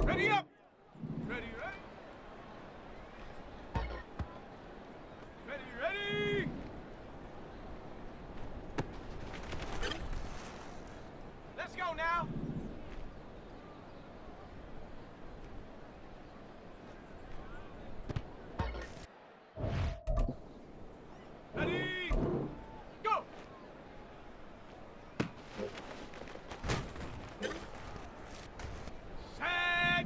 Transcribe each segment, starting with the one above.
Ready up! Ready, ready! Ready, ready! Let's go now! Ready! Go! Set!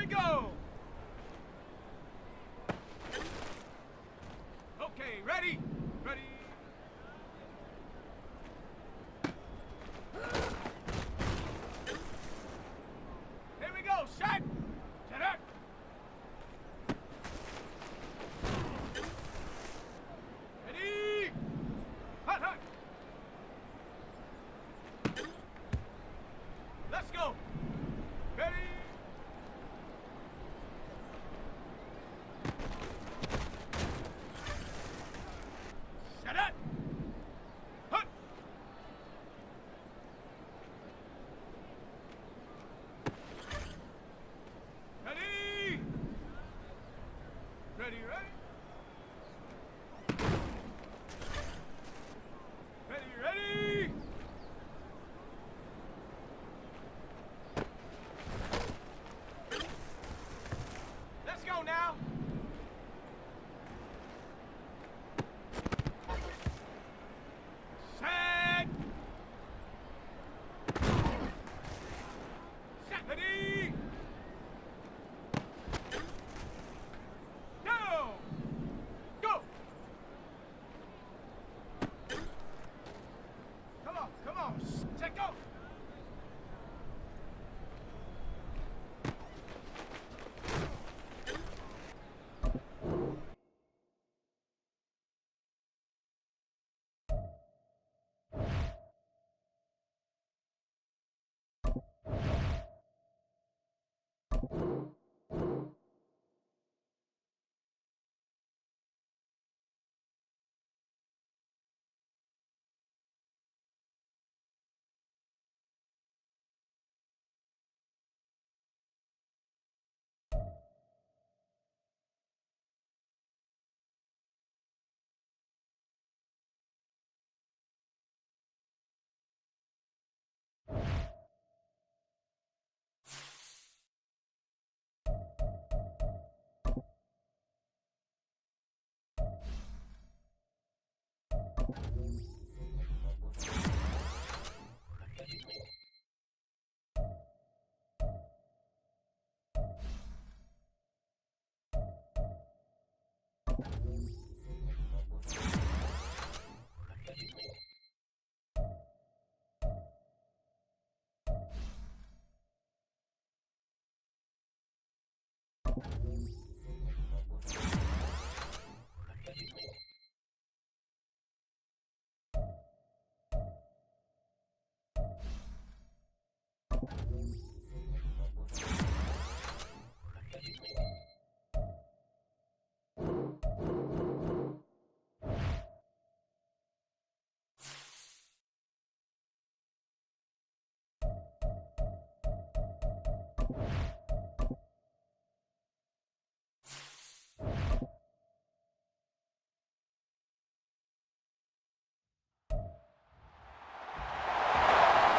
we go. Okay, ready? Ready. Here we go, shot. Set up. Ready. Hot, hot. Let's go. Ready. Set up. Hut. Ready. Ready, ready. Ready, ready. Let's go now. Set. Set. Ready. Go. Go. Come on. Set, go.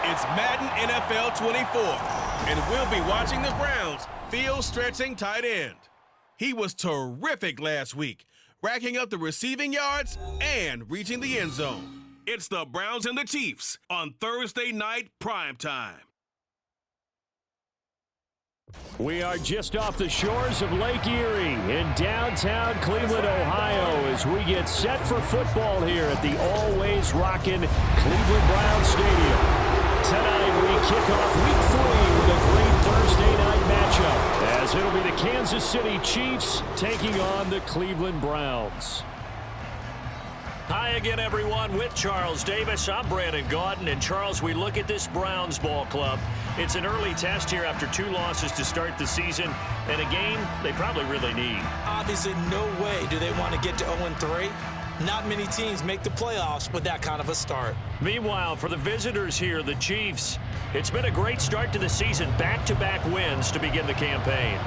It's Madden NFL 24, and we'll be watching the Browns field-stretching tight end. He was terrific last week, racking up the receiving yards and reaching the end zone. It's the Browns and the Chiefs on Thursday night primetime. We are just off the shores of Lake Erie in downtown Cleveland, Ohio, as we get set for football here at the always rockin' Cleveland Browns Stadium. Tonight we kick off Week 3 with a great Thursday night matchup, as it'll be the Kansas City Chiefs taking on the Cleveland Browns. Hi again, everyone. With Charles Davis, I'm Brandon Gaudin. And Charles, we look at this Browns ball club. It's an early test here after 2 losses to start the season, and a game they probably really need. Obviously, no way do they want to get to 0-3. Not many teams make the playoffs with that kind of a start. Meanwhile, for the visitors here, the Chiefs, it's been a great start to the season. Back-to-back wins to begin the campaign.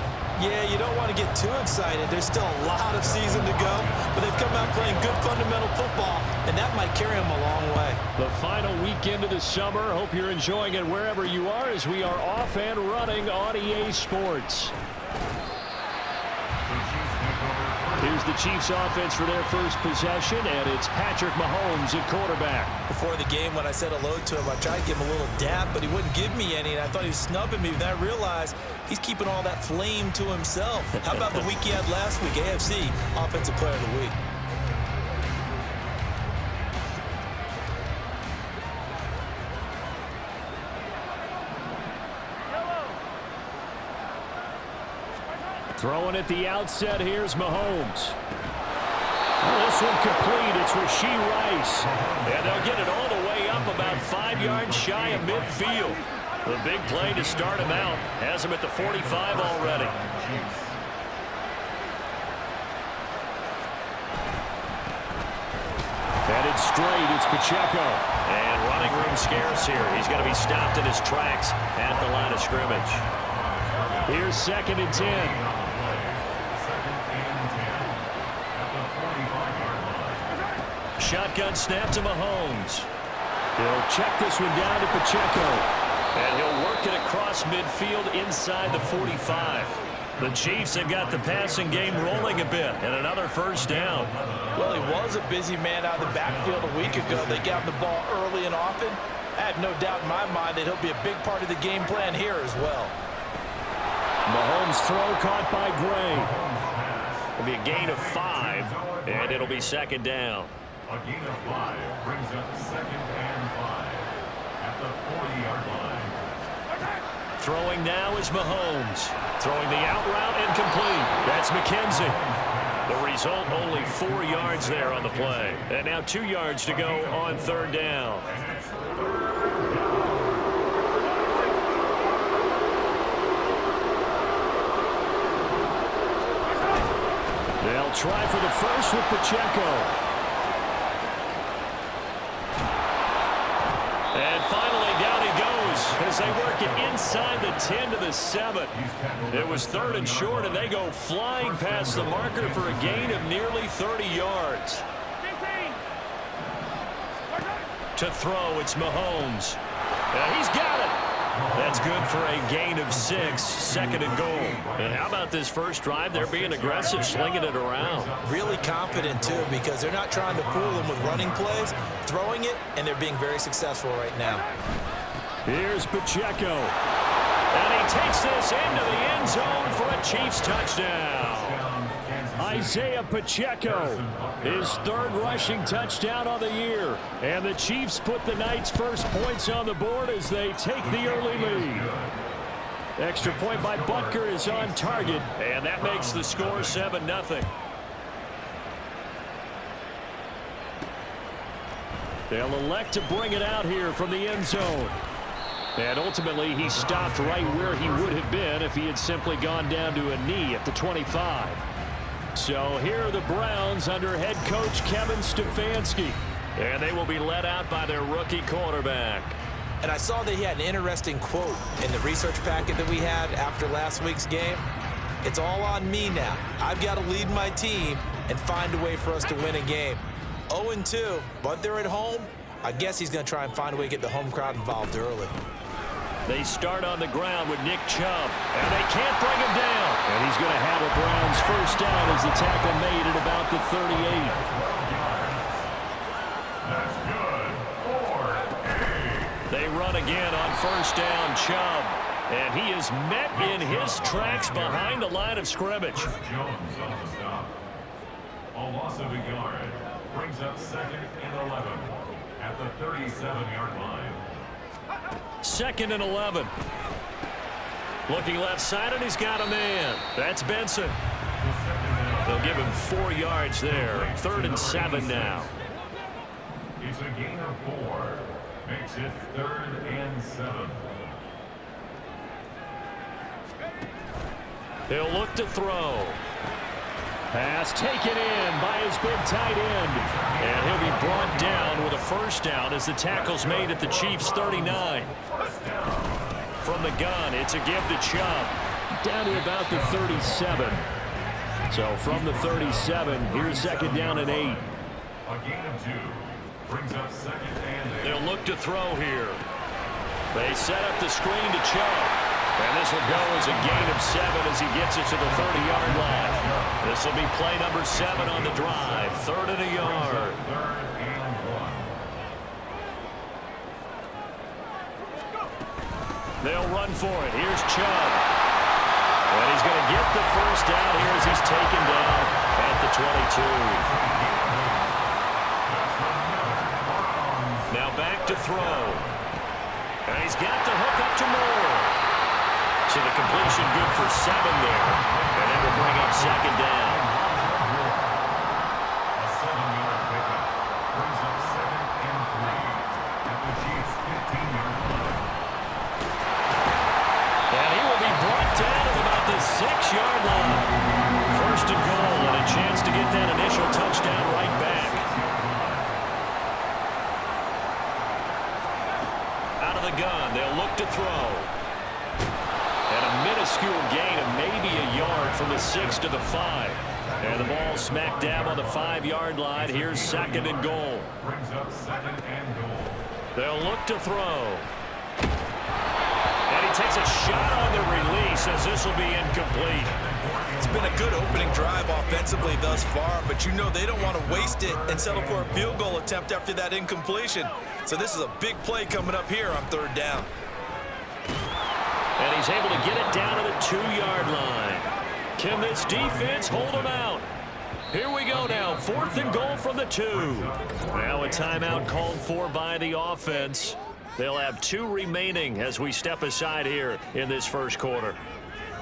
Yeah, you don't want to get too excited. There's still a lot of season to go, but they've come out playing good fundamental football, and that might carry them a long way. The final weekend of the summer. Hope you're enjoying it wherever you are, as we are off and running on EA Sports. Here's the Chiefs offense for their first possession, and it's Patrick Mahomes at quarterback. Before the game, when I said hello to him, I tried to give him a little dap, but he wouldn't give me any, and I thought he was snubbing me. Then I realized he's keeping all that flame to himself. How about the week he had last week? AFC Offensive Player of the Week. Throwing at the outset, here's Mahomes. This one complete. It's Rashee Rice. And they'll get it all the way up about 5 yards shy of midfield. The big play to start him out. Has him at the 45 already. Headed straight, it's Pacheco. And running room scarce here. He's going to be stopped in his tracks at the line of scrimmage. Here's 2nd and 10. Shotgun snap to Mahomes. He'll check this one down to Pacheco. And he'll work it across midfield inside the 45. The Chiefs have got the passing game rolling a bit, and another first down. Well, he was a busy man out of the backfield a week ago. They got him the ball early and often. I have no doubt in my mind that he'll be a big part of the game plan here as well. Mahomes' throw caught by Gray. It'll be a gain of 5, and it'll be 2nd down. A gain of 5 brings up 2nd and 5 at the 40-yard line. Throwing now is Mahomes. Throwing the out route and complete. That's McKenzie. The result, only 4 yards there on the play. And now 2 yards to go on 3rd down. They'll try for the first with Pacheco. And finally, down he goes as they work it inside the 10 to the 7. It was 3rd and short, and they go flying past the marker for a gain of nearly 30 yards. To throw, it's Mahomes. And he's got it. That's good for a gain of 6, 2nd and goal. And how about this first drive? They're being aggressive, slinging it around. Really confident, too, because they're not trying to fool them with running plays, throwing it, and they're being very successful right now. Here's Pacheco. And he takes this into the end zone for a Chiefs touchdown. Isaiah Pacheco, his 3rd rushing touchdown on the year. And the Chiefs put the Knights' first points on the board as they take the early lead. Extra point by Butker is on target, and that makes the score 7-0. They'll elect to bring it out here from the end zone. And ultimately, he stopped right where he would have been if he had simply gone down to a knee at the 25. So here are the Browns under head coach Kevin Stefanski. And they will be led out by their rookie quarterback. And I saw that he had an interesting quote in the research packet that we had after last week's game. It's all on me now. I've got to lead my team and find a way for us to win a game. 0-2, but they're at home. I guess he's going to try and find a way to get the home crowd involved early. They start on the ground with Nick Chubb, and they can't bring him down. And he's going to have a Browns first down as the tackle made at about the 38. That's good. 4-8. They run again on first down, Chubb. And he is met in his tracks behind the line of scrimmage. Jones on the stop. A loss of a yard brings up 2nd and 11 at the 37-yard line. 2nd and 11. Looking left side, and he's got a man. That's Benson. They'll give him 4 yards there. 3rd and 7 now. It's a gain of 4. Makes it 3rd and 7. He'll look to throw. Pass taken in by his big tight end. And he'll be brought down with a first down as the tackle's made at the Chiefs' 39. From the gun, it's a give to Chubb. Down to about the 37. So from the 37, here's 2nd down and 8. A gain of 2 brings up 2nd and 8. They'll look to throw here. They set up the screen to Chubb. And this will go as a gain of 7 as he gets it to the 30-yard line. This will be play number 7 on the drive. 3rd and a yard. They'll run for it. Here's Chubb. And he's going to get the first down here as he's taken down at the 22. Now back to throw. And he's got the hook up to Moore. So the completion good for 7 there. And that will bring up 2nd down. A 7-yard pickup brings up 2nd and 3 at the Chiefs' 15-yard line. And he will be brought down at about the 6-yard line. 1st and goal and a chance to get that initial touchdown right back. Out of the gun, they'll look to throw. And a minuscule gain of maybe a yard from the 6 to the 5. And the ball smack dab on the 5-yard line. Here's 2nd and goal. Brings up 2nd and goal. They'll look to throw. And he takes a shot on the release as this will be incomplete. It's been a good opening drive offensively thus far, but you know they don't want to waste it and settle for a field goal attempt after that incompletion. So this is a big play coming up here on 3rd down. And he's able to get it down to the 2-yard line. Can this defense hold him out? Here we go now. 4th and goal from the 2. Now a timeout called for by the offense. They'll have 2 remaining as we step aside here in this first quarter.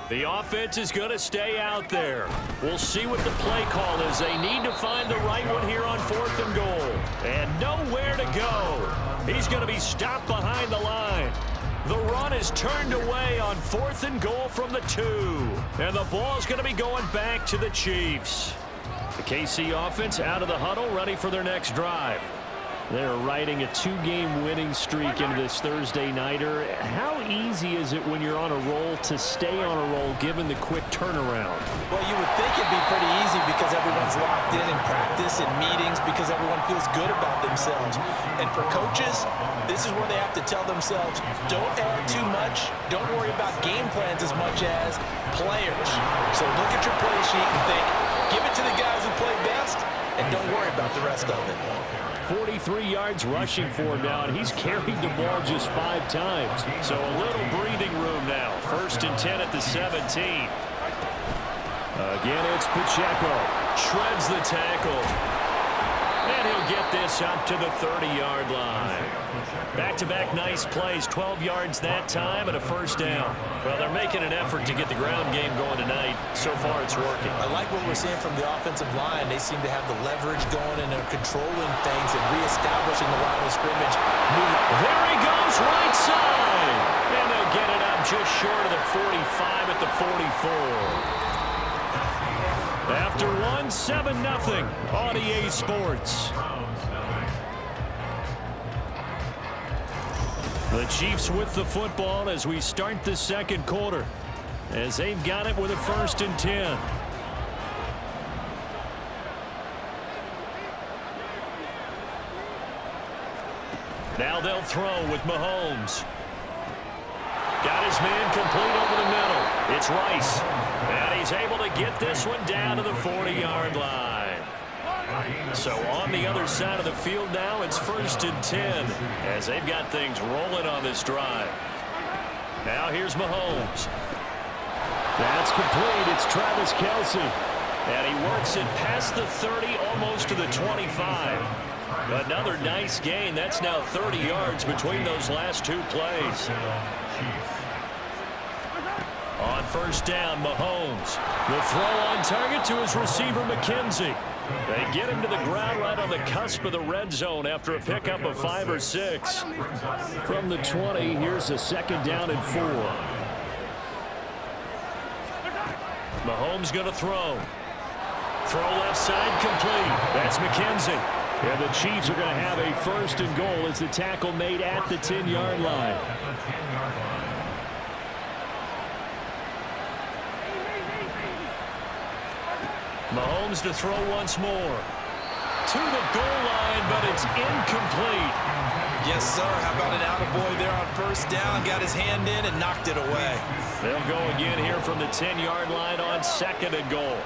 The offense is going to stay out there. We'll see what the play call is. They need to find the right one here on 4th and goal. And nowhere to go. He's going to be stopped behind the line. The run is turned away on 4th and goal from the 2. And the ball's going to be going back to the Chiefs. The KC offense out of the huddle, ready for their next drive. They're riding a 2-game winning streak into this Thursday nighter. How easy is it when you're on a roll to stay on a roll given the quick turnaround? Well, you would think it'd be pretty easy because everyone's locked in practice and meetings because everyone feels good about themselves. And for coaches, this is where they have to tell themselves, don't add too much, don't worry about game plans as much as players. So look at your play sheet and think, give it to the guys who play best, and don't worry about the rest of it. 43 yards rushing for him now, and he's carried the ball just 5 times. So a little breathing room now. 1st and 10 at the 17. Again, it's Pacheco. Shreds the tackle. And he'll get this up to the 30-yard line. Back-to-back nice plays. 12 yards that time and a 1st down. Well, they're making an effort to get the ground game going tonight. So far, it's working. I like what we're seeing from the offensive line. They seem to have the leverage going and they're controlling things and reestablishing the line of scrimmage. There he goes, right side. And they'll get it up just short of the 45 at the 44. After 7-0 on EA Sports. The Chiefs with the football as we start the second quarter, as they've got it with a 1st and 10. Now they'll throw with Mahomes. Got his man complete over the middle. It's Rice. And he's able to get this one down to the 40-yard line. So on the other side of the field now, it's 1st and 10 as they've got things rolling on this drive. Now here's Mahomes. That's complete. It's Travis Kelce. And he works it past the 30, almost to the 25. Another nice gain. That's now 30 yards between those last 2 plays. On 1st down, Mahomes. The throw on target to his receiver, McKenzie. They get him to the ground right on the cusp of the red zone after a pickup of 5 or 6. From the 20, here's a 2nd down and 4. Mahomes going to throw. Throw left side complete. That's McKenzie. And the Chiefs are going to have a 1st and goal as the tackle made at the 10-yard line. Mahomes to throw once more. To the goal line, but it's incomplete. Yes, sir. How about an attaboy there on 1st down? Got his hand in and knocked it away. They'll go again here from the 10-yard line on 2nd and goal.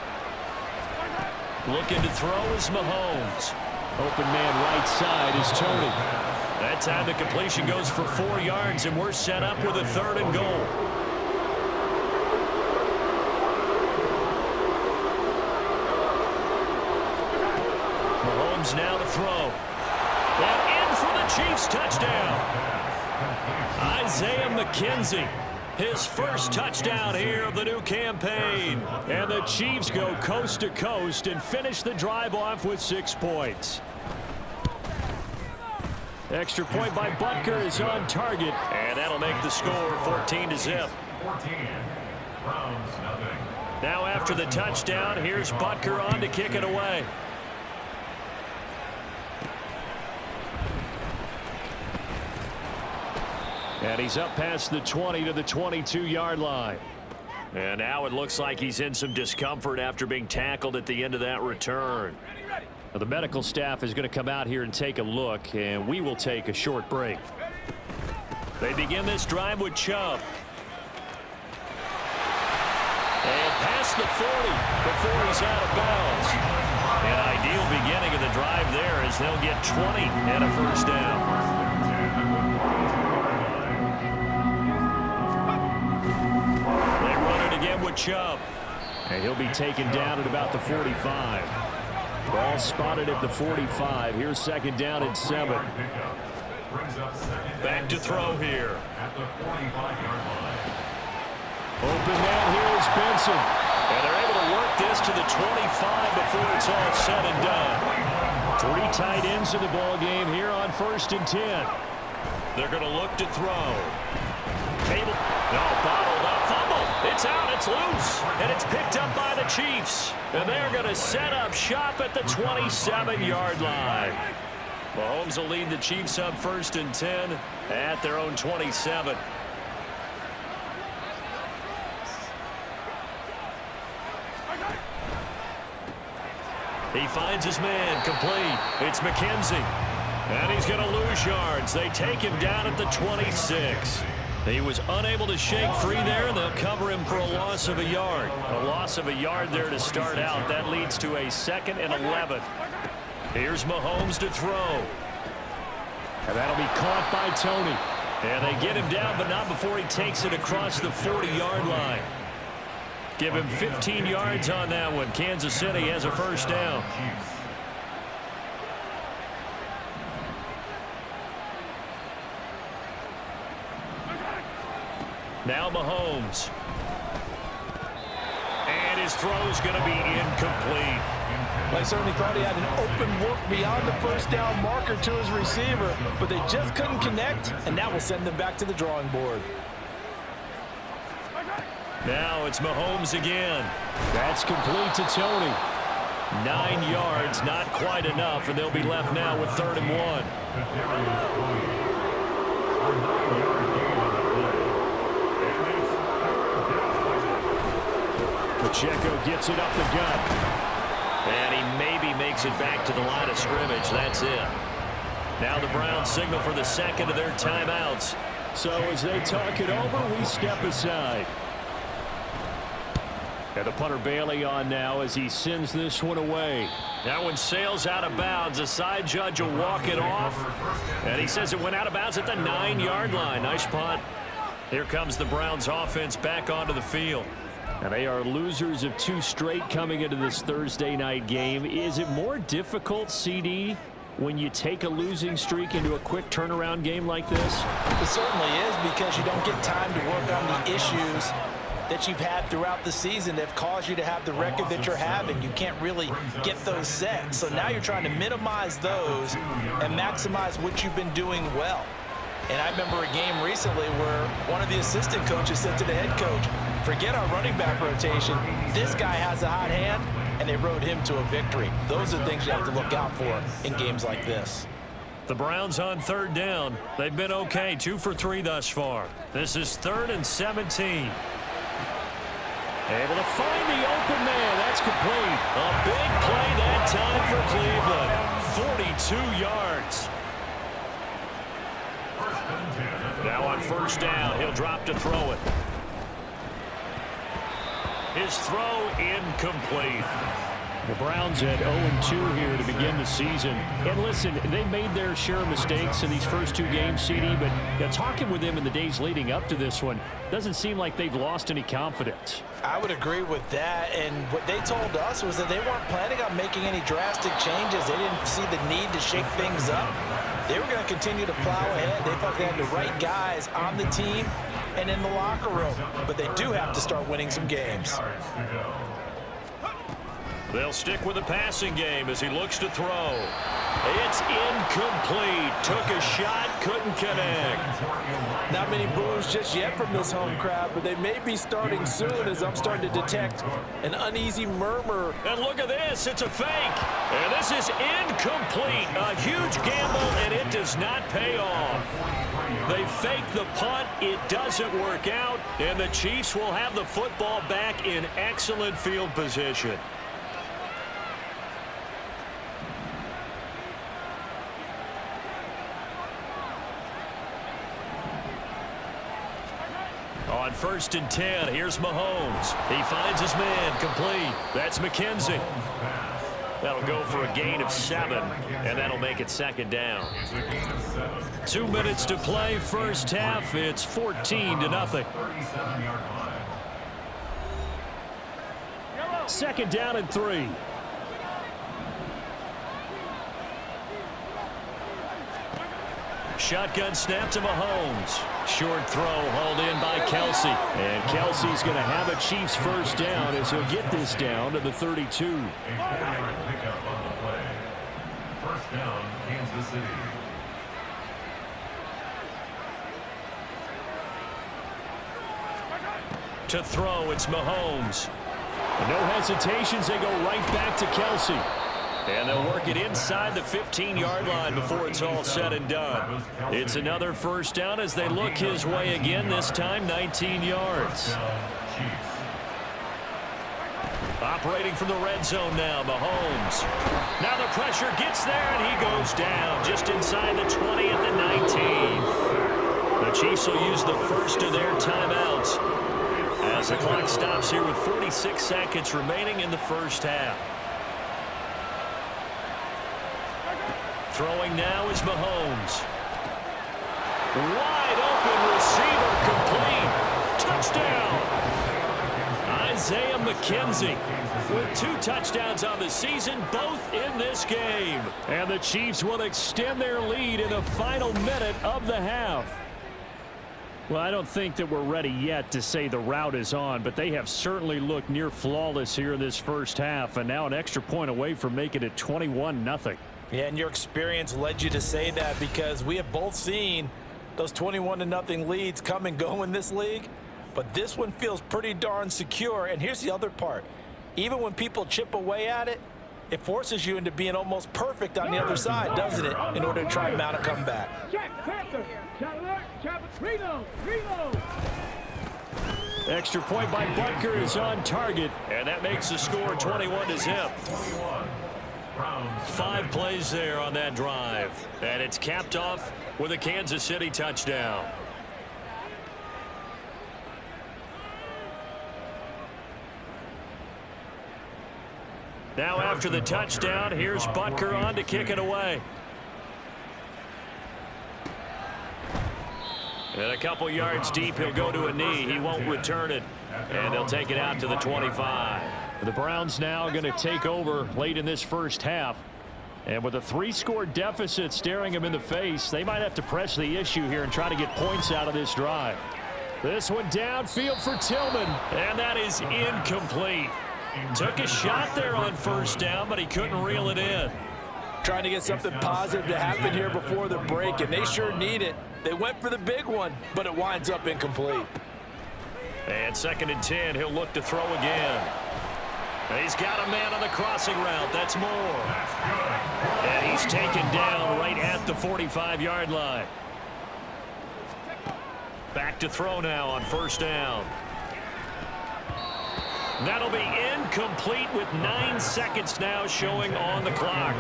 Looking to throw is Mahomes. Open man right side is Tony. That time the completion goes for 4 yards, and we're set up with a 3rd and goal. Mahomes now to throw. And in for the Chiefs touchdown. Isaiah McKenzie. His first touchdown here of the new campaign. And the Chiefs go coast to coast and finish the drive off with 6 points. Extra point by Butker is on target. And that'll make the score 14-0. 14. Browns nothing. Now after the touchdown, here's Butker on to kick it away. And he's up past the 20 to the 22-yard line. And now it looks like he's in some discomfort after being tackled at the end of that return. Now the medical staff is going to come out here and take a look, and we will take a short break. They begin this drive with Chubb. And past the 40 before he's out of bounds. An ideal beginning of the drive there as they'll get 20 and a first down. With Chubb. And he'll be taken down at about the 45. Ball spotted at the 45. Here's 2nd down and 7. Back to throw here. Open man here is Benson. And they're able to work this to the 25 before it's all said and done. 3 tight ends in the ball game here on 1st and 10. They're going to look to throw. Cable. No, bottled up. Fumble. It's out. It's loose. And it's picked up by the Chiefs. And they're going to set up shop at the 27-yard line. Mahomes will lead the Chiefs up 1st and 10 at their own 27. He finds his man complete. It's McKenzie. And he's going to lose yards. They take him down at the 26. He was unable to shake free there, and they'll cover him for a loss of a yard. A loss of a yard there to start out. That leads to a 2nd and 11. Here's Mahomes to throw. And that'll be caught by Tony. And they get him down, but not before he takes it across the 40-yard line. Give him 15 yards on that one. Kansas City has a first down. Now Mahomes. And his throw's going to be incomplete. I certainly thought he had an open look beyond the first down marker to his receiver, but they just couldn't connect, and that will send them back to the drawing board. Now it's Mahomes again. That's complete to Tony. 9 yards, not quite enough, and they'll be left now with 3rd and 1. Pacheco gets it up the gut. And he maybe makes it back to the line of scrimmage. That's it. Now the Browns signal for the 2nd of their timeouts. So as they talk it over, we step aside. And the punter Bailey on now as he sends this one away. That one sails out of bounds. The side judge will walk it off. And he says it went out of bounds at the 9-yard line. Nice punt. Here comes the Browns offense back onto the field. And they are losers of 2 straight coming into this Thursday night game. Is it more difficult, CD, when you take a losing streak into a quick turnaround game like this? It certainly is, because you don't get time to work on the issues that you've had throughout the season that have caused you to have the record that you're having. You can't really get those set. So now you're trying to minimize those and maximize what you've been doing well. And I remember a game recently where one of the assistant coaches said to the head coach, forget our running back rotation. This guy has a hot hand, and they rode him to a victory. Those are things you have to look out for in games like this. The Browns on 3rd down. They've been okay, 2 for 3 thus far. This is 3rd and 17. Able to find the open man. That's complete. A big play that time for Cleveland. 42 yards. Now on 1st down, he'll drop to throw it. His throw incomplete. The Browns at 0-2 here to begin the season. And listen, they made their share of mistakes in these first two games, CD, but talking with them in the days leading up to this one, doesn't seem like they've lost any confidence. I would agree with that, and what they told us was that they weren't planning on making any drastic changes. They didn't see the need to shake things up. They were going to continue to plow ahead. They thought they had the right guys on the team and in the locker room, but they do have to start winning some games. They'll stick with the passing game as he looks to throw. It's incomplete. Took a shot, couldn't connect. Not many boos just yet from this home crowd, but they may be starting soon as I'm starting to detect an uneasy murmur. And look at this. It's a fake. And this is incomplete. A huge gamble, and it does not pay off. They fake the punt. It doesn't work out, and the Chiefs will have the football back in excellent field position. On 1st and 10, here's Mahomes. He finds his man, complete. That's McKenzie. That'll go for a gain of 7, and that'll make it 2nd down. 2 minutes to play, first half. It's 14-0. 2nd down and 3. Shotgun snap to Mahomes. Short throw hauled in by Kelsey. And Kelsey's going to have a Chiefs first down as he'll get this down to the 32. A 4-yard pickup on the play. First down, Kansas City. To throw, it's Mahomes. No hesitations, they go right back to Kelsey. And they'll work it inside the 15-yard line before it's all said and done. It's another first down as they look his way again, this time 19 yards. Operating from the red zone now, Mahomes. Now the pressure gets there, and he goes down just inside the 20 at the 19. The Chiefs will use the first of their timeouts as the clock stops here with 46 seconds remaining in the first half. Throwing now is Mahomes. Wide open receiver, complete. Touchdown. Isaiah McKenzie with 2 touchdowns on the season, both in this game. And the Chiefs will extend their lead in the final minute of the half. Well, I don't think that we're ready yet to say the route is on, but they have certainly looked near flawless here in this first half, and now an extra point away from making it 21-0. Yeah, and your experience led you to say that because we have both seen those 21-0 leads come and go in this league. But this one feels pretty darn secure. And here's the other part. Even when people chip away at it, it forces you into being almost perfect on the other side, doesn't it, in order to try and mount a comeback. Extra point by Butker is on target, and that makes the score 21-0. 5 plays there on that drive, and it's capped off with a Kansas City touchdown. Now after the touchdown, here's Butker on to kick it away. And a couple yards deep, he'll go to a knee. He won't return it, and they'll take it out to the 25. The Browns now going to take over late in this first half. And with a 3-score deficit staring them in the face, they might have to press the issue here and try to get points out of this drive. This one downfield for Tillman, and that is incomplete. Took a shot there on first down, but he couldn't reel it in. Trying to get something positive to happen here before the break, and they sure need it. They went for the big one, but it winds up incomplete. And 2nd and 10, he'll look to throw again. He's got a man on the crossing route. That's Moore. And he's taken down right at the 45-yard line. Back to throw now on first down. That'll be incomplete with 9 seconds now showing on the clock.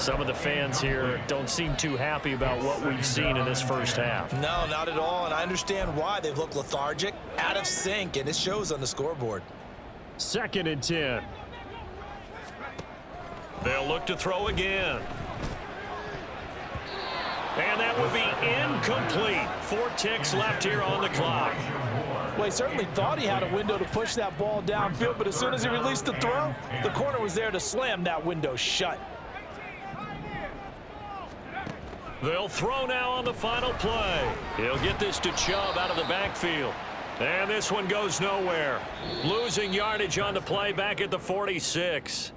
Some of the fans here don't seem too happy about what we've seen in this first half. No, not at all, and I understand why. They've looked lethargic, out of sync, and it shows on the scoreboard. 2nd and 10. They'll look to throw again. And that would be incomplete. 4 ticks left here on the clock. Well, he certainly thought he had a window to push that ball downfield, but as soon as he released the throw, the corner was there to slam that window shut. They'll throw now on the final play. He'll get this to Chubb out of the backfield. And this one goes nowhere. Losing yardage on the play back at the 46.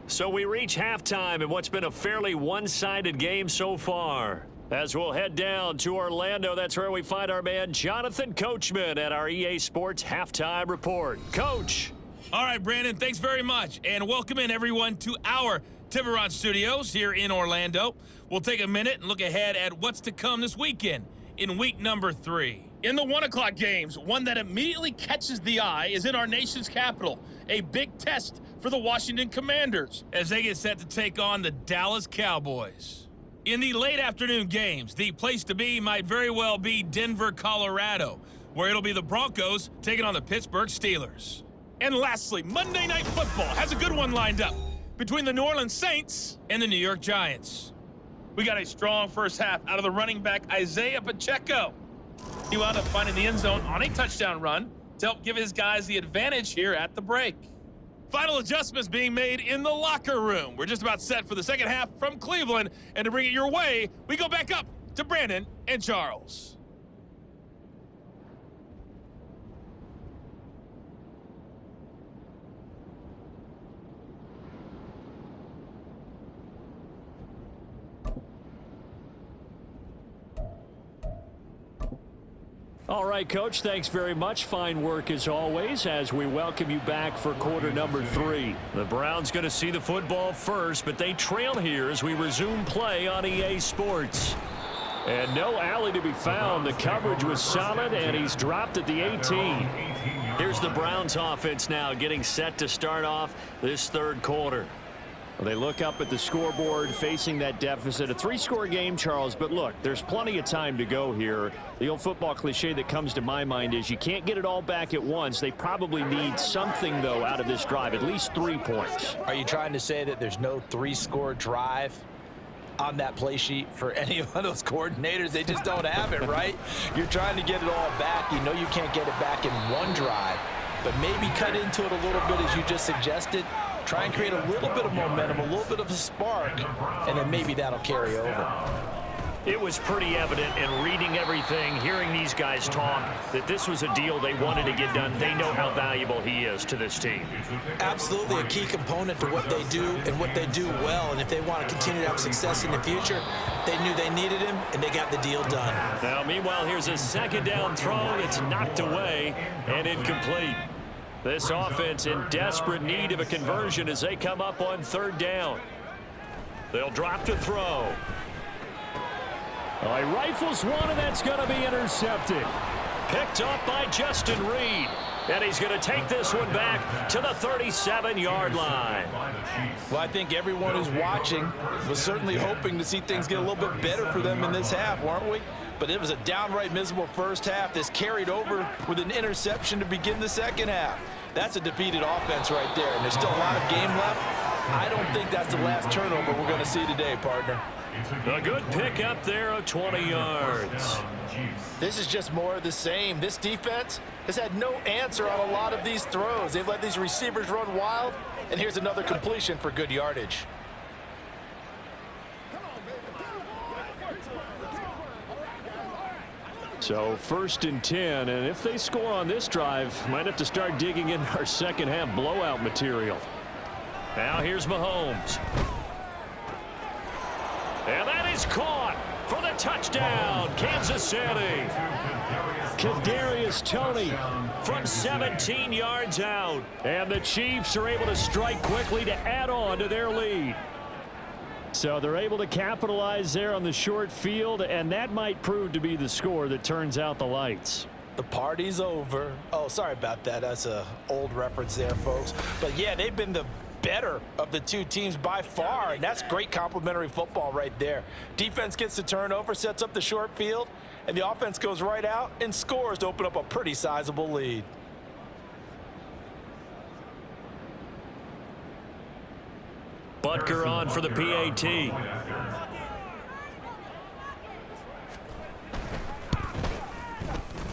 So we reach halftime in what's been a fairly one-sided game so far. As we'll head down to Orlando, that's where we find our man Jonathan Coachman at our EA Sports Halftime Report. Coach. All right, Brandon, thanks very much. And welcome in, everyone, to our Tiburon Studios here in Orlando. We'll take a minute and look ahead at what's to come this weekend in week number 3. In the 1 o'clock games, one that immediately catches the eye is in our nation's capital. A big test for the Washington Commanders as they get set to take on the Dallas Cowboys. In the late afternoon games, the place to be might very well be Denver, Colorado, where it'll be the Broncos taking on the Pittsburgh Steelers. And lastly, Monday Night Football has a good one lined up between the New Orleans Saints and the New York Giants. We got a strong first half out of the running back Isaiah Pacheco. He wound up finding the end zone on a touchdown run to help give his guys the advantage here at the break. Final adjustments being made in the locker room. We're just about set for the second half from Cleveland, and to bring it your way, we go back up to Brandon and Charles. All right, Coach, thanks very much. Fine work as always as we welcome you back for quarter number 3. The Browns going to see the football first, but they trail here as we resume play on EA Sports. And no alley to be found. The coverage was solid, and he's dropped at the 18. Here's the Browns offense now getting set to start off this third quarter. Well, they look up at the scoreboard facing that deficit. A 3-score game, Charles, but look, there's plenty of time to go here. The old football cliche that comes to my mind is you can't get it all back at once. They probably need something, though, out of this drive, at least 3 points. Are you trying to say that there's no 3-score drive on that play sheet for any of those coordinators? They just don't have it, right? You're trying to get it all back. You know you can't get it back in one drive, but maybe cut into it a little bit as you just suggested. Try and create a little bit of momentum, a little bit of a spark, and then maybe that'll carry over. It was pretty evident in reading everything, hearing these guys talk, that this was a deal they wanted to get done. They know how valuable he is to this team. Absolutely a key component to what they do and what they do well. And if they want to continue to have success in the future, they knew they needed him, and they got the deal done. Now, meanwhile, here's a second down throw that's knocked away and incomplete. This offense in desperate need of a conversion as they come up on third down. They'll drop to throw. He rifles one, and that's going to be intercepted. Picked up by Justin Reed. And he's going to take this one back to the 37-yard line. Well, I think everyone who's watching was certainly hoping to see things get a little bit better for them in this half, weren't we? But it was a downright miserable first half. This carried over with an interception to begin the second half. That's a defeated offense right there, and there's still a lot of game left. I don't think that's the last turnover we're going to see today, partner. A good pick up there of 20 yards. This is just more of the same. This defense has had no answer on a lot of these throws. They've let these receivers run wild, and here's another completion for good yardage. So 1st and 10, and if they score on this drive, might have to start digging in our second half blowout material. Now here's Mahomes. And that is caught for the touchdown, Kansas City. Kadarius Toney from 17 yards out. And the Chiefs are able to strike quickly to add on to their lead. So they're able to capitalize there on the short field, and that might prove to be the score that turns out the lights. The party's over. Oh, sorry about that. That's an old reference there, folks. But, yeah, they've been the better of the two teams by far, and that's great complimentary football right there. Defense gets the turnover, sets up the short field, and the offense goes right out and scores to open up a pretty sizable lead. Butker on for the PAT.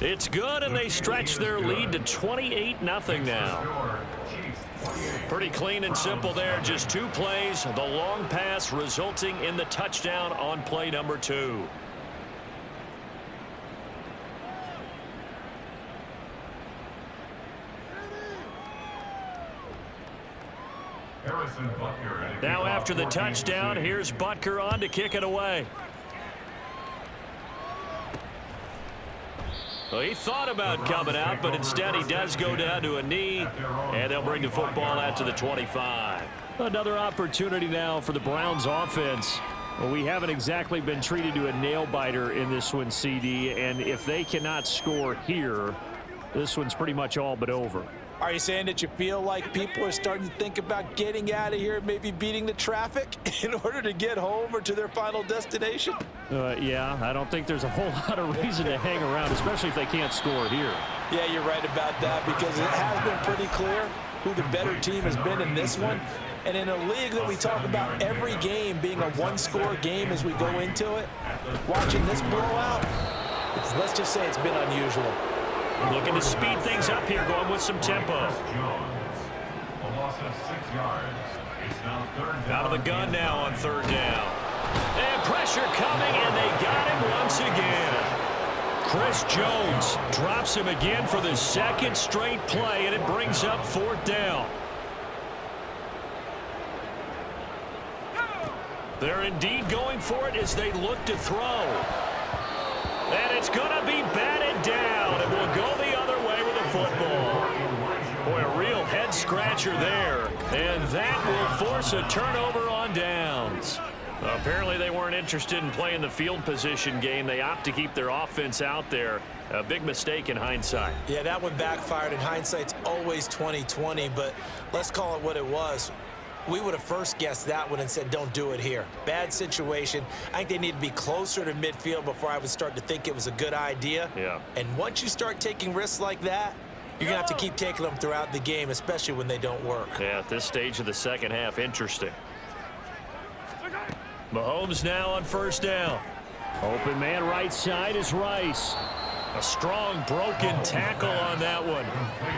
It's good, and they stretch their lead to 28-0 now. Pretty clean and simple there. Just 2 plays. The long pass resulting in the touchdown on play number 2. Now after the touchdown, here's Butker on to kick it away. Well, he thought about coming out, but instead he does go down to a knee, and they'll bring the football out to the 25. Another opportunity now for the Browns offense. Well, we haven't exactly been treated to a nail-biter in this one, CD, and if they cannot score here, this one's pretty much all but over. Are you saying that you feel like people are starting to think about getting out of here, maybe beating the traffic in order to get home or to their final destination? Yeah, I don't think there's a whole lot of reason to hang around, especially if they can't score here. Yeah, you're right about that, because it has been pretty clear who the better team has been in this one. And in a league that we talk about every game being a one-score game as we go into it, watching this blowout, let's just say it's been unusual. Looking to speed things up here, going with some tempo. Out of the gun now on 3rd down. And pressure coming, and they got him once again. Chris Jones drops him again for the 2nd straight play, and it brings up 4th down. They're indeed going for it as they look to throw. And it's going to be batted down, and we'll go the other way with the football. Boy, a real head-scratcher there, and that will force a turnover on downs. Apparently they weren't interested in playing the field position game. They opt to keep their offense out there. A big mistake in hindsight. Yeah, that one backfired. In hindsight's always 20/20, but let's call it what it was. We would have first guessed that one and said, don't do it here. Bad situation. I think they need to be closer to midfield before I would start to think it was a good idea. Yeah. And once you start taking risks like that, you're going to have to keep taking them throughout the game, especially when they don't work. Yeah, at this stage of the second half, interesting. Mahomes now on 1st down. Open man right side is Rice. A strong broken tackle on that one.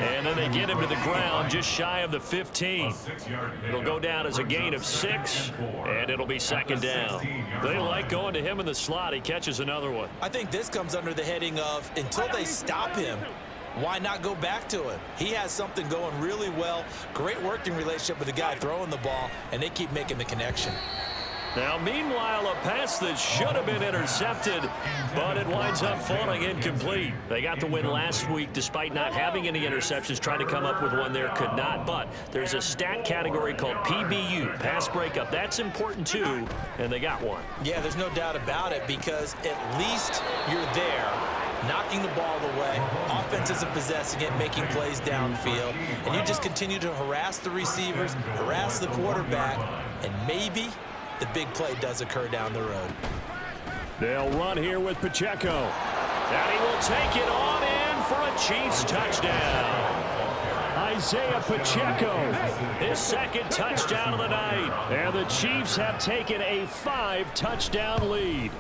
And then they get him to the ground just shy of the 15. It'll go down as a gain of 6, and it'll be 2nd down. They like going to him in the slot. He catches another one. I think this comes under the heading of until they stop him, why not go back to him? He has something going really well. Great working relationship with the guy throwing the ball, and they keep making the connection. Now, meanwhile, a pass that should have been intercepted, but it winds up falling incomplete. They got the win last week despite not having any interceptions. Trying to come up with one there, could not. But there's a stat category called PBU, pass breakup. That's important, too, and they got one. Yeah, there's no doubt about it, because at least you're there, knocking the ball away, offenses are possessing it, making plays downfield, and you just continue to harass the receivers, harass the quarterback, and maybe the big play does occur down the road. They'll run here with Pacheco. And he will take it on in for a Chiefs touchdown. Isaiah Pacheco, his 2nd touchdown of the night. And the Chiefs have taken a 5-touchdown lead.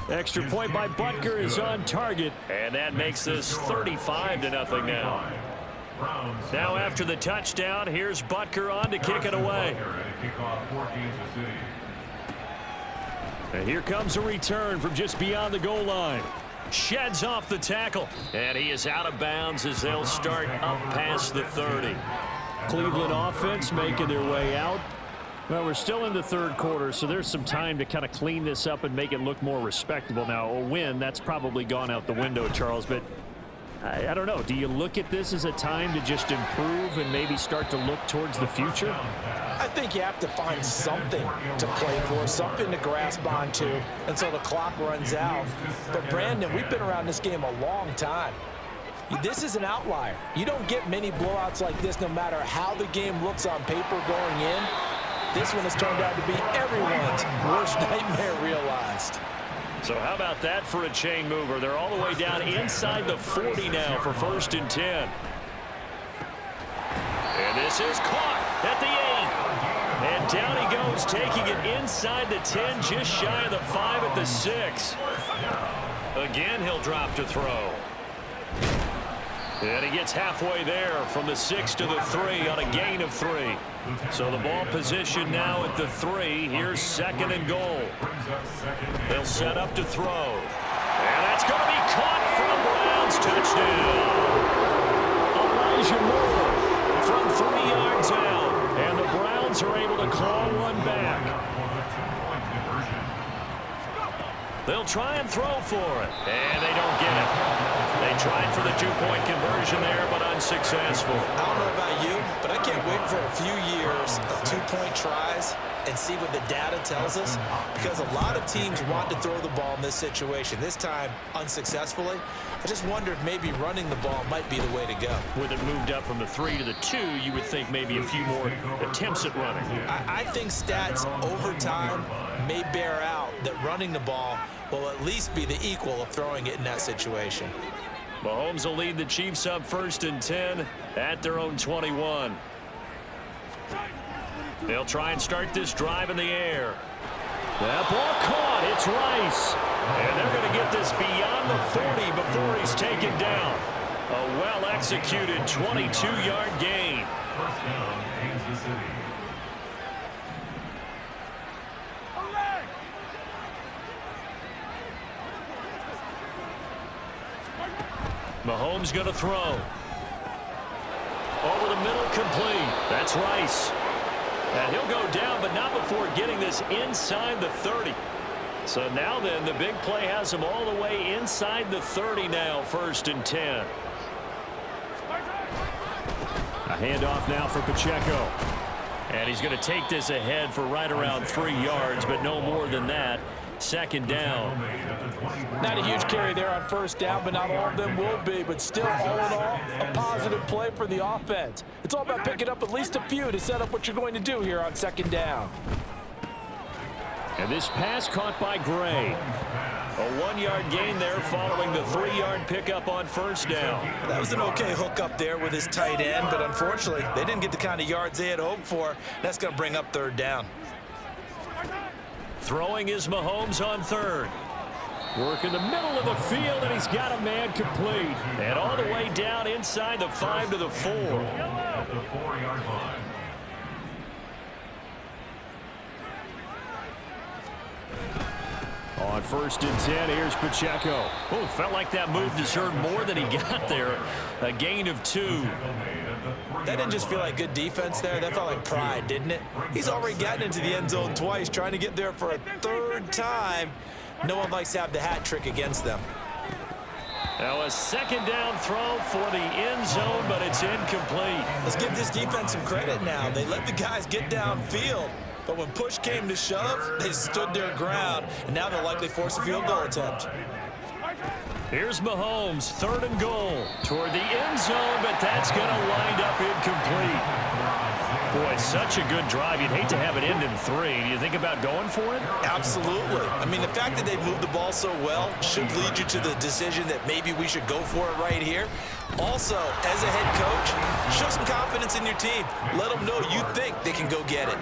Extra point by Butker is on target. And that makes this 35-0 now. Now after the touchdown, here's Butker on to kick it away. And here comes a return from just beyond the goal line. Sheds off the tackle, and he is out of bounds as they'll start up past the 30. Cleveland offense making their way out. Well, we're still in the 3rd quarter, so there's some time to kind of clean this up and make it look more respectable. Now, a win, that's probably gone out the window, Charles, but I don't know. Do you look at this as a time to just improve and maybe start to look towards the future? I think you have to find something to play for, something to grasp onto until the clock runs out. But, Brandon, we've been around this game a long time. This is an outlier. You don't get many blowouts like this no matter how the game looks on paper going in. This one has turned out to be everyone's worst nightmare realized. So how about that for a chain mover? They're all the way down inside the 40 now for 1st and 10. And this is caught at the 8. And Down he goes, taking it inside the 10, just shy of the 5 at the 6. Again, he'll drop to throw. And he gets halfway there from the 6 to the 3 on a gain of 3. So the ball position now at the 3. Here's 2nd and goal. They'll set up to throw. And that's going to be caught for the Browns. Touchdown. Elijah Moore from 3 yards out. And the Browns are able to claw one back. They'll try and throw for it. And they don't get it. They tried for the 2-point conversion there, but unsuccessful. I don't know about you, but I can't wait for a few years of 2-point tries and see what the data tells us, because a lot of teams want to throw the ball in this situation. This time, unsuccessfully. I just wonder if maybe running the ball might be the way to go. With it moved up from the 3 to the 2, you would think maybe a few more attempts at running. I think stats over time may bear out that running the ball will at least be the equal of throwing it in that situation. Mahomes will lead the Chiefs up 1st and 10 at their own 21. They'll try and start this drive in the air. That ball caught. It's Rice. And they're going to get this beyond the 40 before he's taken down. A well-executed 22-yard gain. First down, Kansas City. Mahomes going to throw. Over the middle, complete. That's Rice. And he'll go down, but not before getting this inside the 30. So now then, the big play has him all the way inside the 30 now, 1st and 10. A handoff now for Pacheco. And he's going to take this ahead for right around 3 yards, but no more than that. 2nd down. Not a huge carry there on 1st down, but not all of them will be. But still, all in all, a positive play for the offense. It's all about picking up at least a few to set up what you're going to do here on 2nd down. And this pass caught by Gray. A 1-yard gain there following the 3-yard pickup on 1st down. That was an okay hook up there with his tight end, but unfortunately, they didn't get the kind of yards they had hoped for. That's going to bring up 3rd down. Throwing is Mahomes on 3rd. Work in the middle of the field, and he's got a man complete. And all the way down inside the 5 to the 4. At the 4-yard line. On 1st and 10, here's Pacheco. Oh, felt like that move deserved more than he got there. A gain of 2. That didn't just feel like good defense there. That felt like pride, didn't it? He's already gotten into the end zone twice, trying to get there for a 3rd time. No one likes to have the hat trick against them. Now a 2nd down throw for the end zone, but it's incomplete. Let's give this defense some credit now. They let the guys get downfield. But when push came to shove, they stood their ground, and now they'll likely force a field goal attempt. Here's Mahomes, 3rd and goal toward the end zone, but that's going to wind up incomplete. Boy, such a good drive. You'd hate to have it end in 3. Do you think about going for it? Absolutely. I mean, the fact that they moved the ball so well should lead you to the decision that maybe we should go for it right here. Also, as a head coach, show some confidence in your team. Let them know you think they can go get it.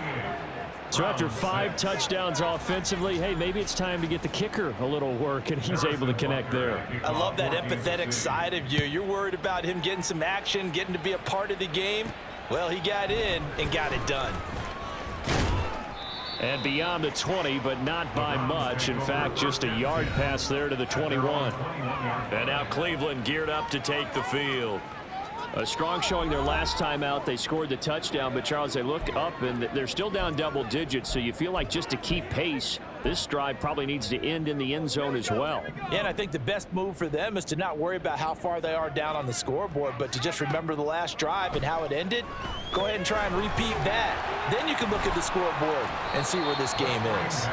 So after 5 touchdowns offensively, hey, maybe it's time to get the kicker a little work, and he's able to connect there. I love that empathetic side of you. You're worried about him getting some action, getting to be a part of the game. Well, he got in and got it done. And beyond the 20, but not by much. In fact, just a yard pass there to the 21. And now Cleveland geared up to take the field. A strong showing their last time out. They scored the touchdown, but Charles, they look up and they're still down double digits, so you feel like just to keep pace, this drive probably needs to end in the end zone as well. Yeah, and I think the best move for them is to not worry about how far they are down on the scoreboard, but to just remember the last drive and how it ended. Go ahead and try and repeat that. Then you can look at the scoreboard and see where this game is.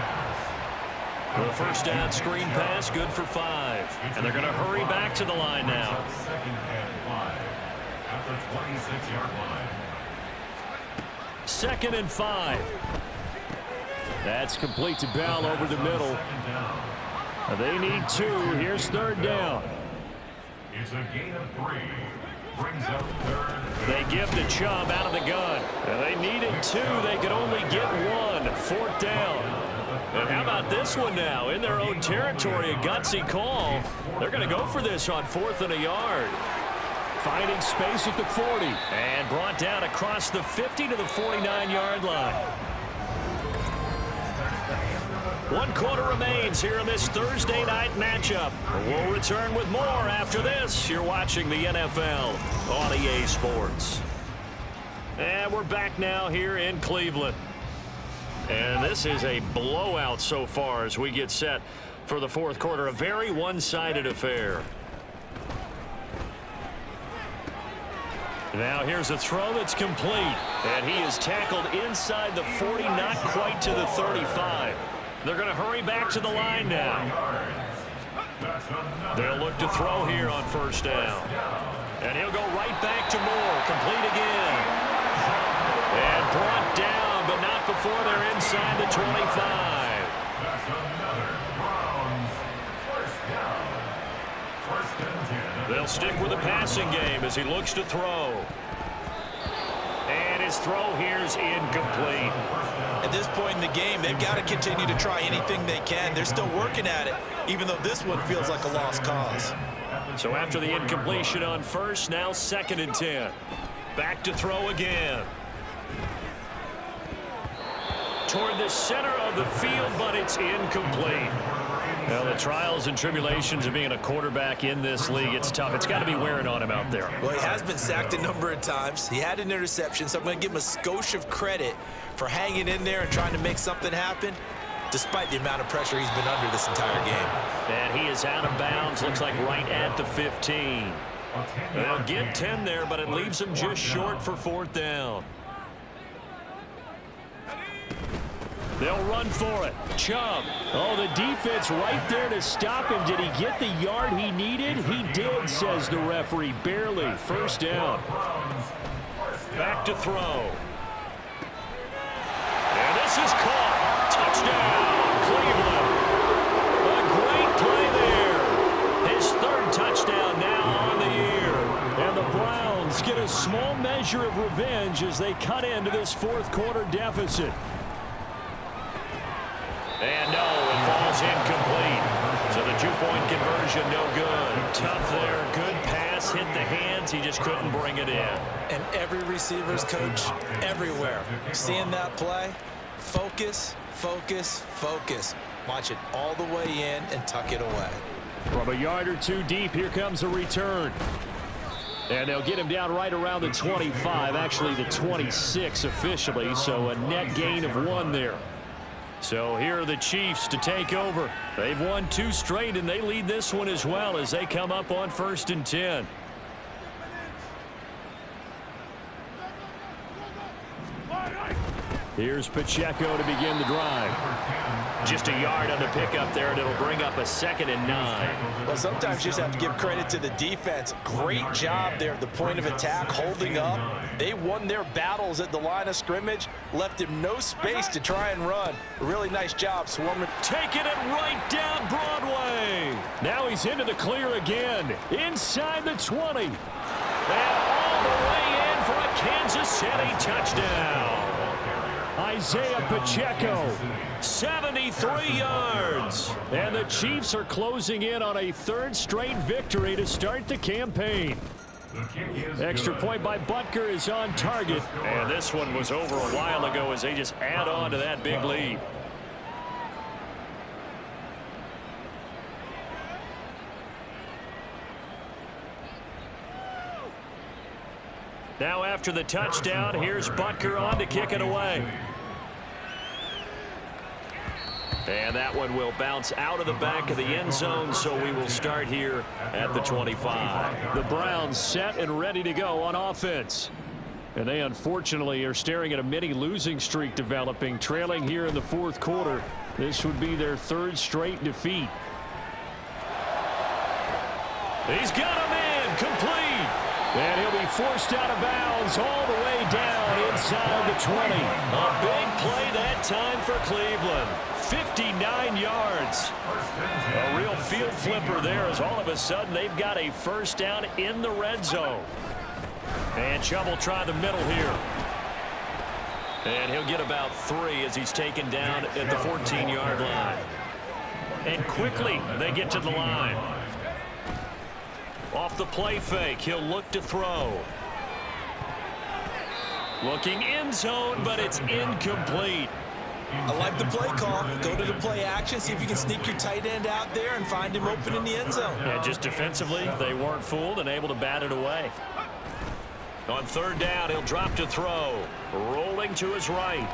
The 1st down screen pass, good for 5. And they're going to hurry back to the line now. 2nd and 5 at the 26-yard line. 2nd and 5. That's complete to Bell over the middle. They need 2. Here's 3rd down. It's a gain of 3. Brings up 3rd They give to Chubb out of the gun. And they needed 2. They could only get 1. 4th down. And how about this one now? In their own territory, a gutsy call. They're going to go for this on 4th and a yard. Finding space at the 40. And brought down across the 50 to the 49-yard line. 1 quarter remains here in this Thursday night matchup. We'll return with more after this. You're watching the NFL on EA Sports. And we're back now here in Cleveland. And this is a blowout so far as we get set for the 4th quarter. A very one-sided affair. Now here's a throw that's complete. And he is tackled inside the 40, not quite to the 35. They're going to hurry back to the line now. They'll look to throw here on 1st down. And he'll go right back to Moore. Complete again. And brought down, but not before they're inside the 25. They'll stick with the passing game as he looks to throw. And his throw here is incomplete. At this point in the game, they've got to continue to try anything they can. They're still working at it, even though this one feels like a lost cause. So after the incompletion on 1st, now 2nd and 10. Back to throw again. Toward the center of the field, but it's incomplete. Well, the trials and tribulations of being a quarterback in this league, it's tough. It's got to be wearing on him out there. Well, he has been sacked a number of times. He had an interception, so I'm going to give him a skosh of credit for hanging in there and trying to make something happen, despite the amount of pressure he's been under this entire game. And he is out of bounds, looks like right at the 15. They'll get 10 there, but it leaves him just short for 4th down. They'll run for it. Chubb. Oh, the defense right there to stop him. Did he get the yard he needed? He did, says the referee. Barely. 1st down. Back to throw. And this is caught. Touchdown, Cleveland. A great play there. His 3rd touchdown now on the year. And the Browns get a small measure of revenge as they cut into this 4th quarter deficit. And no, it falls incomplete. So the 2-point conversion, no good. Tough there, good pass, hit the hands. He just couldn't bring it in. And every receiver's coach everywhere. Seeing that play, focus, focus, focus. Watch it all the way in and tuck it away. From a yard or 2 deep, here comes a return. And they'll get him down right around the 25, actually the 26 officially, so a net gain of 1 there. So here are the Chiefs to take over. They've won 2 straight, and they lead this one as well as they come up on 1st and 10. Here's Pacheco to begin the drive. Just a yard on the pickup there, and it'll bring up a 2nd and 9. Well, sometimes you just have to give credit to the defense. Great job there at the point of attack, holding up. They won their battles at the line of scrimmage, left him no space to try and run. A really nice job, swarming. Taking it right down Broadway. Now he's into the clear again. Inside the 20. And all the way in for a Kansas City touchdown. Isaiah Pacheco, 73 yards. And the Chiefs are closing in on a 3rd straight victory to start the campaign. Extra point by Butker is on target. And this one was over a while ago as they just add on to that big lead. Now after the touchdown, here's Butker on to kick it away. And that one will bounce out of the back of the end zone, so we will start here at the 25. The Browns set and ready to go on offense. And they unfortunately are staring at a mini losing streak developing, trailing here in the 4th quarter. This would be their 3rd straight defeat. He's got him in, complete. And he'll be forced out of bounds all the way down inside the 20. A big play that time for Cleveland. 59 yards. A real field flipper there as all of a sudden they've got a 1st down in the red zone. And Chubb will try the middle here. And he'll get about 3 as he's taken down at the 14-yard line. And quickly, they get to the line. Off the play fake, he'll look to throw. Looking end zone, but it's incomplete. I like the play call. Go to the play action, see if you can sneak your tight end out there and find him open in the end zone. Yeah, just defensively, they weren't fooled and able to bat it away. On third down, he'll drop to throw. Rolling to his right.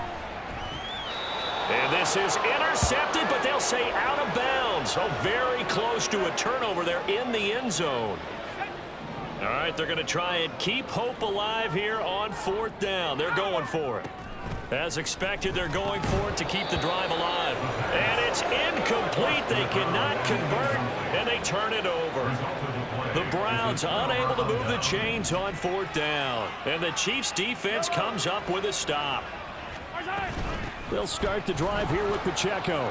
And this is intercepted, but they'll say out of bounds. So very close to a turnover there in the end zone. All right, they're going to try and keep hope alive here on fourth down. They're going for it. As expected, they're going for it to keep the drive alive. And it's incomplete. They cannot convert, and they turn it over. The Browns unable to move the chains on fourth down. And the Chiefs' defense comes up with a stop. They'll start the drive here with Pacheco.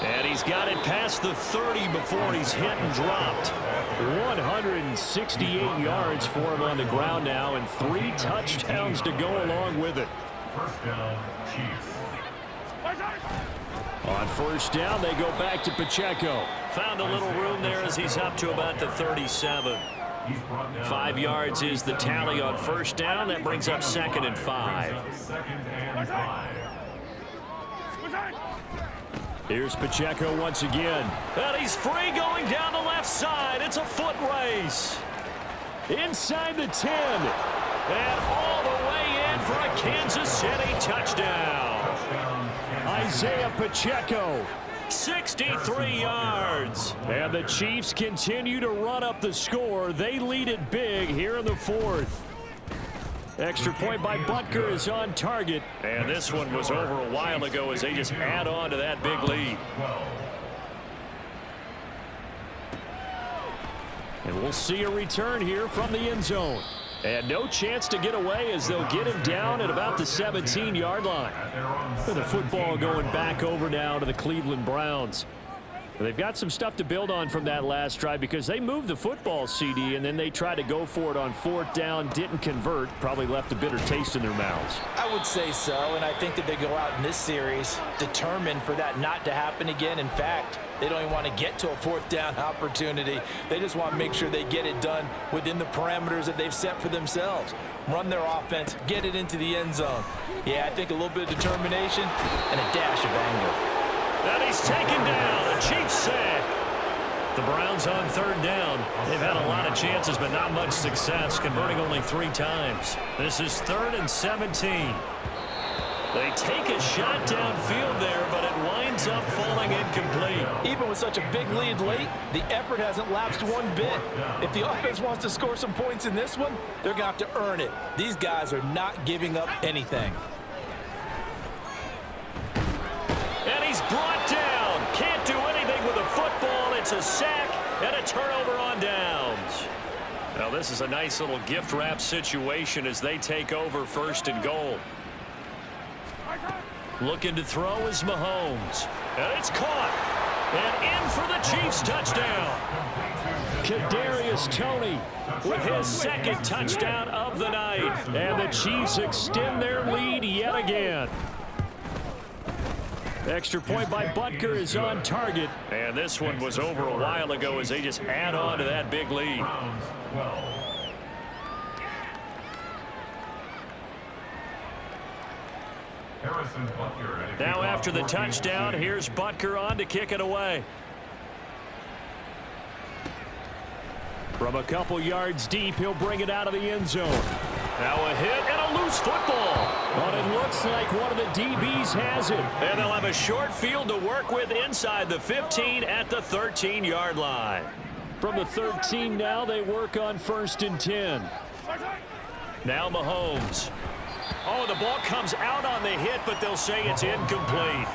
And he's got it past the 30 before he's hit and dropped. 168 yards for him on the ground now, and 3 touchdowns to go along with it. First down, Chiefs. On first down, they go back to Pacheco. Found a little room there as he's up to about the 37. 5 yards is the tally on first down. That brings up 2nd and 5. Second and 5. Here's Pacheco once again. And he's free going down the left side. It's a foot race. Inside the 10. And all the way in for a Kansas City touchdown. Isaiah Pacheco, 63 yards. And the Chiefs continue to run up the score. They lead it big here in the 4th. Extra point by Butker is on target. And this one was over a while ago as they just add on to that big lead. And we'll see a return here from the end zone. And no chance to get away as they'll get him down at about the 17-yard line. The football going back over now to the Cleveland Browns. They've got some stuff to build on from that last drive because they moved the football, CD, and then they tried to go for it on fourth down, didn't convert, probably left a bitter taste in their mouths. I would say so, and I think that they go out in this series determined for that not to happen again. In fact, they don't even want to get to a fourth down opportunity. They just want to make sure they get it done within the parameters that they've set for themselves. Run their offense, get it into the end zone. Yeah, I think a little bit of determination and a dash of anger. And he's taken down. A Chiefs sack. The Browns on third down. They've had a lot of chances, but not much success, converting only 3 times. This is 3rd and 17. They take a shot downfield there, but it winds up falling incomplete. Even with such a big lead late, the effort hasn't lapsed one bit. If the offense wants to score some points in this one, they're going to have to earn it. These guys are not giving up anything. And he's brought down. Can't do anything with a football. It's a sack and a turnover on downs. Now this is a nice little gift wrap situation as they take over 1st and goal. Looking to throw is Mahomes. And it's caught. And in for the Chiefs touchdown. Kadarius Toney with his 2nd touchdown of the night. And the Chiefs extend their lead yet again. Extra point by Butker is on target. And this one was over a while ago as they just add on to that big lead. Now after the touchdown, here's Butker on to kick it away. From a couple yards deep, he'll bring it out of the end zone. Now a hit and a loose football. But it looks like one of the DBs has it. And they'll have a short field to work with inside the 15 at the 13-yard line. From the 13 now, they work on 1st and 10. Now Mahomes. Oh, the ball comes out on the hit, but they'll say it's incomplete.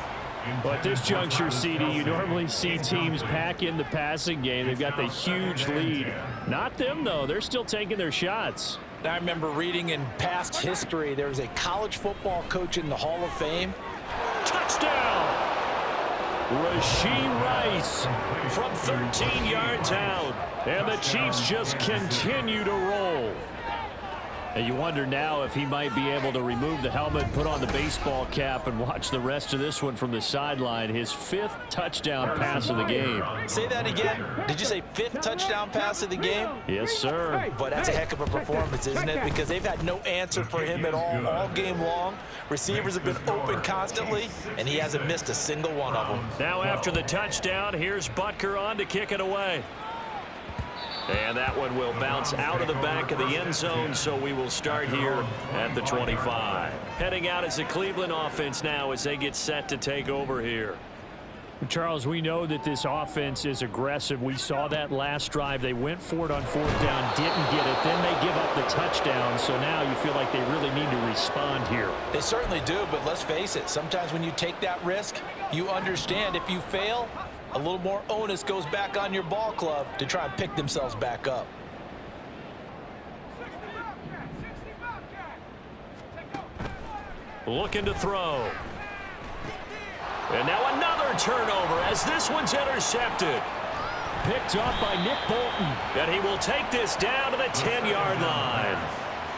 But at this juncture, CD, you normally see teams pack in the passing game. They've got the huge lead. Not them, though. They're still taking their shots. I remember reading in past history, there was a college football coach in the Hall of Fame. Touchdown! Rashee Rice from 13 yards out. And the Chiefs just continue to roll. And you wonder now if he might be able to remove the helmet, put on the baseball cap, and watch the rest of this one from the sideline. His 5th touchdown pass of the game. Say that again. Did you say 5th touchdown pass of the game? Yes, sir. But that's a heck of a performance, isn't it? Because they've had no answer for him at all game long. Receivers have been open constantly, and he hasn't missed a single one of them. Now after the touchdown, here's Butker on to kick it away. And that one will bounce out of the back of the end zone, so we will start here at the 25. Heading out as the Cleveland offense now as they get set to take over here. Charles, we know that this offense is aggressive. We saw that last drive. They went for it on 4th down, didn't get it. Then they give up the touchdown, so now you feel like they really need to respond here. They certainly do, but let's face it. Sometimes when you take that risk, you understand if you fail, a little more onus goes back on your ball club to try and pick themselves back up. Looking to throw. And now another turnover as this one's intercepted. Picked up by Nick Bolton. And he will take this down to the 10-yard line.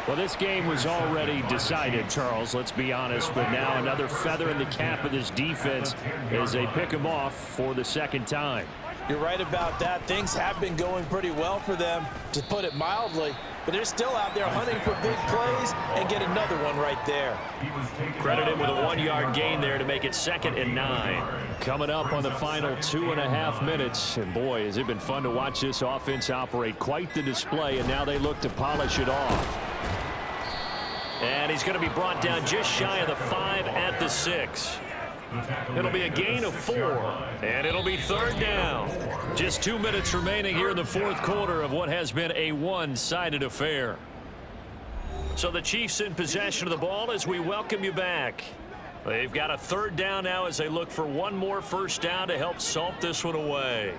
Well, this game was already decided, Charles, let's be honest. But now another feather in the cap of this defense as they pick him off for the 2nd time. You're right about that. Things have been going pretty well for them, to put it mildly. But they're still out there hunting for big plays and get another one right there. Credit him with a 1-yard gain there to make it 2nd and 9. Coming up on the final 2.5 minutes. And boy, has it been fun to watch this offense operate. Quite the display, and now they look to polish it off. And he's going to be brought down just shy of the 5 at the 6. It'll be a gain of 4, and it'll be 3rd down. Just 2 minutes remaining here in the 4th quarter of what has been a one-sided affair. So the Chiefs in possession of the ball as we welcome you back. They've got a 3rd down now as they look for one more 1st down to help salt this one away.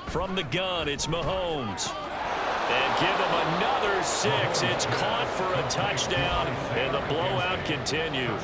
From the gun, it's Mahomes. And give him another 6. It's caught for a touchdown, and the blowout continues.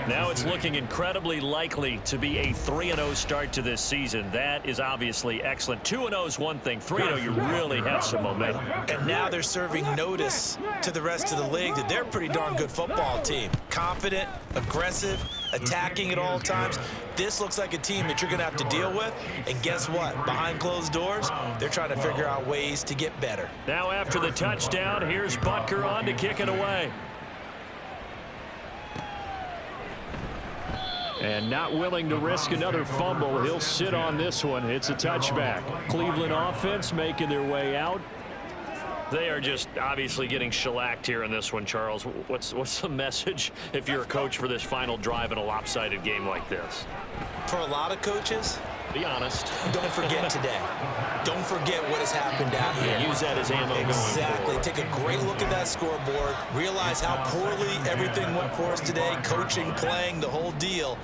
Now it's looking incredibly likely to be a 3-0 start to this season. That is obviously excellent. 2-0 is one thing. 3-0, you really have some momentum. And now they're serving notice to the rest of the league that they're a pretty darn good football team. Confident, aggressive, attacking at all times. This looks like a team that you're going to have to deal with. And guess what? Behind closed doors, they're trying to figure out ways to get better. Now after the touchdown, here's Butker on to kick it away. And not willing to risk another fumble. He'll sit on this one. It's a touchback. Cleveland offense making their way out. They are just obviously getting shellacked here in this one, Charles. What's the message if you're a coach for this final drive in a lopsided game like this? For a lot of coaches, be honest. Don't forget today. Don't forget what has happened out here. Use that as ammo. Exactly. Take a great look at that scoreboard. Realize how poorly everything went for us today. Coaching, playing, the whole deal.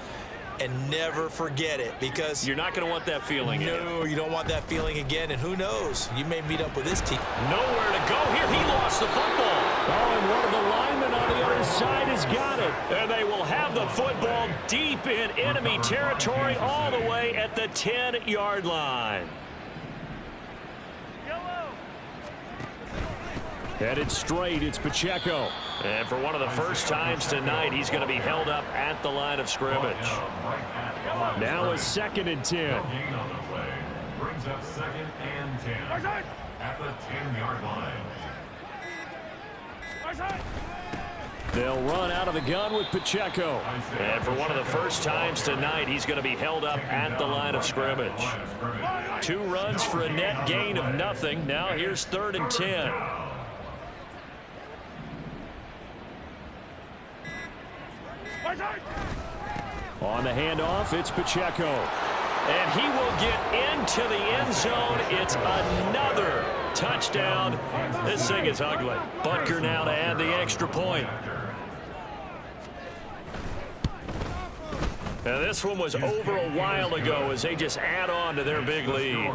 And never forget it, because you're not going to want that feeling again. No, you don't want that feeling again. And who knows? You may meet up with this team. Nowhere to go here. He lost the football. Oh, and one of the linemen on the other side has got it. And they will have the football deep in enemy territory all the way at the 10-yard line. Headed straight, it's Pacheco. And for one of the first times tonight, he's going to be held up at the line of scrimmage. Now a 2nd and 10. Brings up 2nd and 10 at the 10-yard line. They'll run out of the gun with Pacheco. And for one of the first times tonight, he's going to be held up at the line of scrimmage. 2 runs for a net gain of nothing. Now here's 3rd and 10. On the handoff, it's Pacheco. And he will get into the end zone. It's another touchdown. This thing is ugly. Butker now to add the extra point. Now this one was over a while ago as they just add on to their big lead.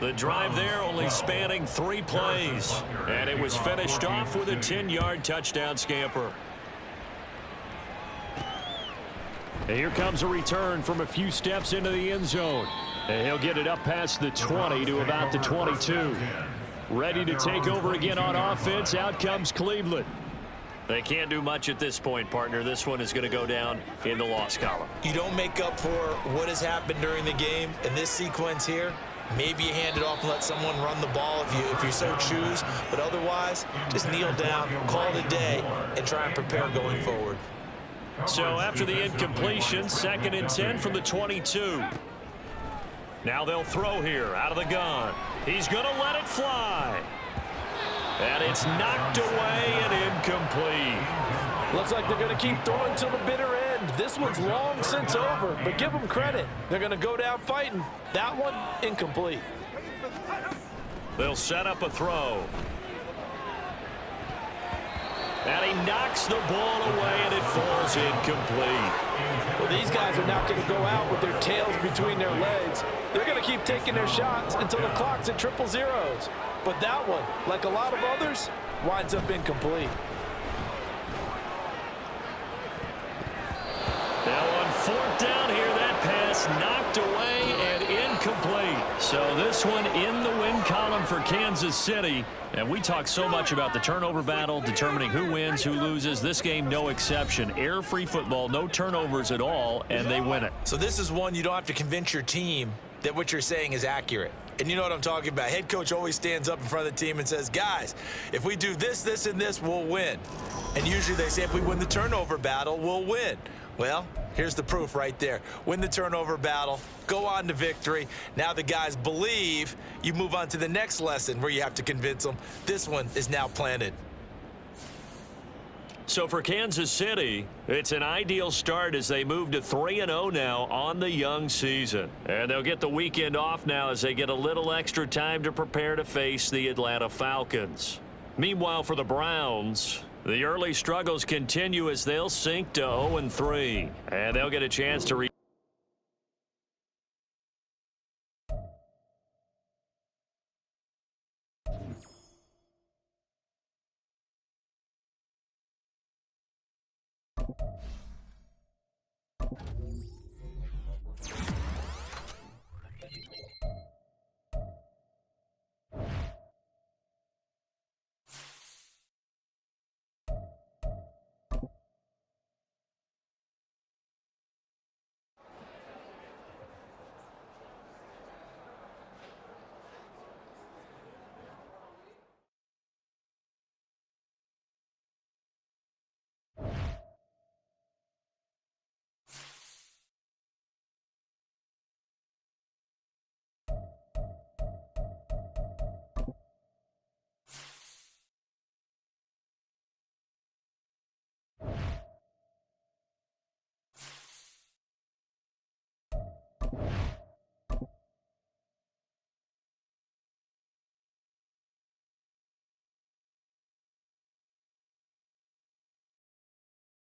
The drive there only spanning 3 plays. And it was finished off with a 10-yard touchdown scamper. And here comes a return from a few steps into the end zone. And he'll get it up past the 20 to about the 22. Ready to take over again on offense. Out comes Cleveland. They can't do much at this point, partner. This one is going to go down in the loss column. You don't make up for what has happened during the game in this sequence here. Maybe you hand it off and let someone run the ball if you so choose. But otherwise, just kneel down, call it a day, and try and prepare going forward. So after the incompletion, 2nd and 10 from the 22. Now they'll throw here out of the gun. He's going to let it fly. And it's knocked away and incomplete. Looks like they're going to keep throwing till the bitter end. This one's long since over, but give them credit. They're going to go down fighting. That one, incomplete. They'll set up a throw. And he knocks the ball away, and it falls incomplete. Well, these guys are not going to go out with their tails between their legs. They're going to keep taking their shots until the clock's at triple zeros. But that one, like a lot of others, winds up incomplete. Now on 4th down here, that pass knocked away and incomplete. So this one in the win column for Kansas City. And we talk so much about the turnover battle, determining who wins, who loses. This game, no exception. Air-free football, no turnovers at all, and they win it. So this is one you don't have to convince your team that what you're saying is accurate. And you know what I'm talking about. Head coach always stands up in front of the team and says, guys, if we do this, this, and this, we'll win. And usually they say if we win the turnover battle, we'll win. Well, here's the proof right there. Win the turnover battle, go on to victory. Now the guys believe. You move on to the next lesson where you have to convince them. This one is now planted. So for Kansas City, it's an ideal start as they move to 3-0 now on the young season. And they'll get the weekend off now as they get a little extra time to prepare to face the Atlanta Falcons. Meanwhile, for the Browns, the early struggles continue as they'll sink to 0-3. And they'll get a chance to